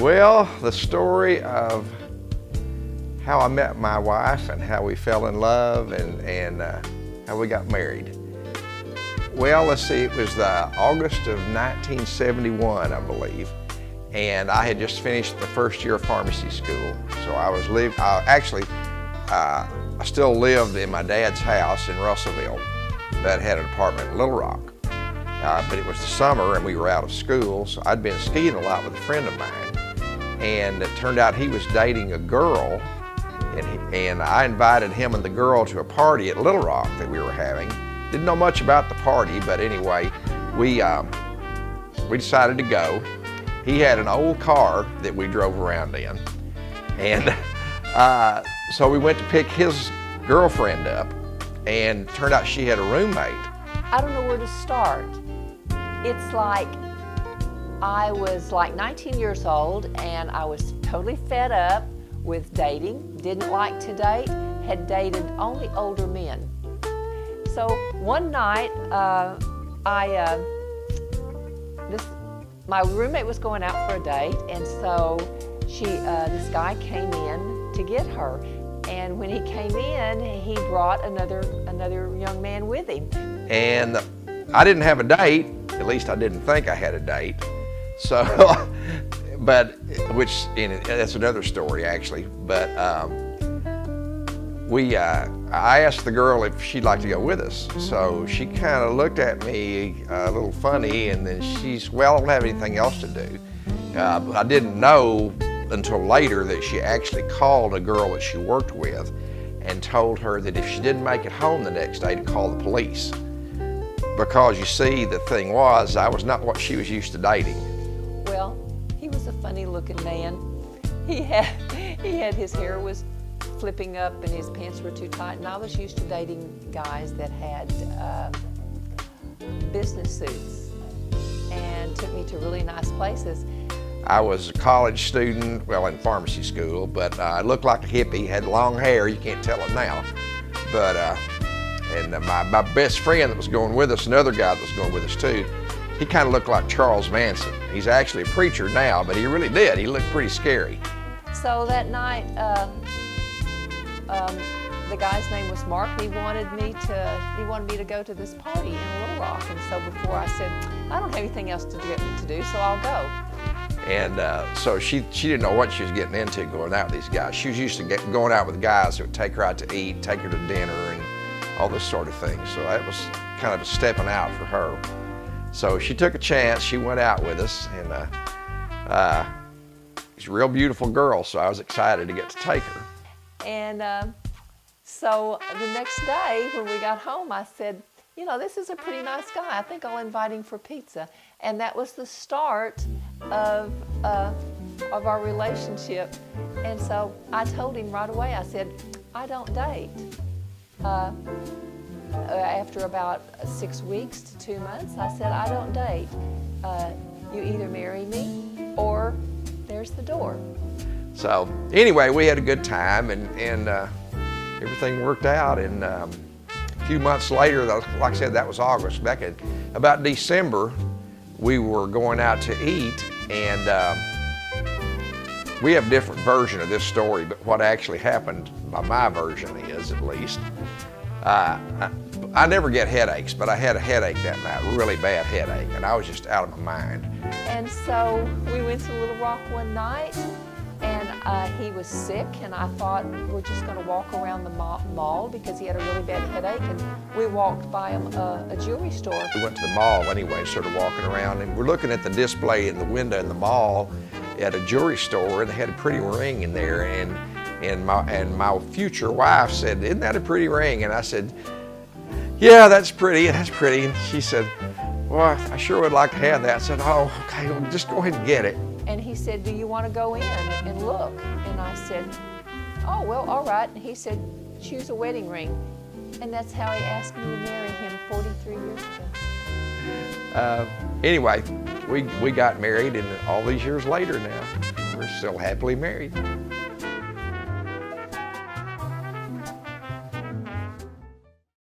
Well, the story of how I met my wife and how we fell in love and how we got married. Well, let's see, it was the August of 1971, I believe, and I had just finished the first year of pharmacy school. So I still lived in my dad's house in Russellville, but had an apartment in Little Rock. But it was the summer and we were out of school, so I'd been skiing a lot with a friend of mine. And it turned out he was dating a girl, and I invited him and the girl to a party at Little Rock that we were having. Didn't know much about the party, but anyway, we decided to go. He had an old car that we drove around in, and so we went to pick his girlfriend up, and it turned out she had a roommate. I don't know where to start. It's like I was like 19 years old and I was totally fed up with dating, didn't like to date, had dated only older men. So one night, my roommate was going out for a date, and so this guy came in to get her. And when he came in, he brought another young man with him. And I didn't have a date, at least I didn't think I had a date. So, that's another story actually. But I asked the girl if she'd like to go with us. So she kind of looked at me a little funny, and then she's, well, I don't have anything else to do. I didn't know until later that she actually called a girl that she worked with and told her that if she didn't make it home the next day to call the police. Because you see, the thing was, I was not what she was used to dating. Well, he was a funny looking man. He had his hair was flipping up and his pants were too tight, and I was used to dating guys that had business suits and took me to really nice places. I was a college student, well, in pharmacy school, but I looked like a hippie, had long hair, you can't tell it now. But, my best friend that was going with us, another guy that was going with us too, he kind of looked like Charles Manson. He's actually a preacher now, but he really did. He looked pretty scary. So that night, the guy's name was Mark, and he wanted me to go to this party in Little Rock. And so before I said, I don't have anything else to do, so I'll go. And so she didn't know what she was getting into going out with these guys. She was used to going out with guys that would take her out to eat, take her to dinner, and all this sort of thing. So that was kind of a stepping out for her. So she took a chance. She went out with us, and she's a real beautiful girl, so I was excited to get to take her. And so the next day when we got home, I said, you know, this is a pretty nice guy. I think I'll invite him for pizza. And that was the start of our relationship. And so I told him right away, I said, I don't date. After about 6 weeks to 2 months, I said, I don't date. You either marry me or there's the door. So anyway, we had a good time, and everything worked out. And a few months later, like I said, that was August. Back in about December, we were going out to eat, and we have a different version of this story, but what actually happened, by my version is at least, I never get headaches, but I had a headache that night, a really bad headache, and I was just out of my mind. And so we went to Little Rock one night, and he was sick, and I thought we're just going to walk around the mall because he had a really bad headache, and we walked by a jewelry store. We went to the mall anyway, started walking around, and we're looking at the display in the window in the mall at a jewelry store, and they had a pretty ring in there, and my future wife said, isn't that a pretty ring? And I said, yeah, that's pretty. And she said, well, I sure would like to have that. I said, oh, okay, well, just go ahead and get it. And he said, do you want to go in and look? And I said, oh, well, all right. And he said, choose a wedding ring. And that's how he asked me to marry him 43 years ago. Anyway, we got married, and all these years later now, we're still happily married.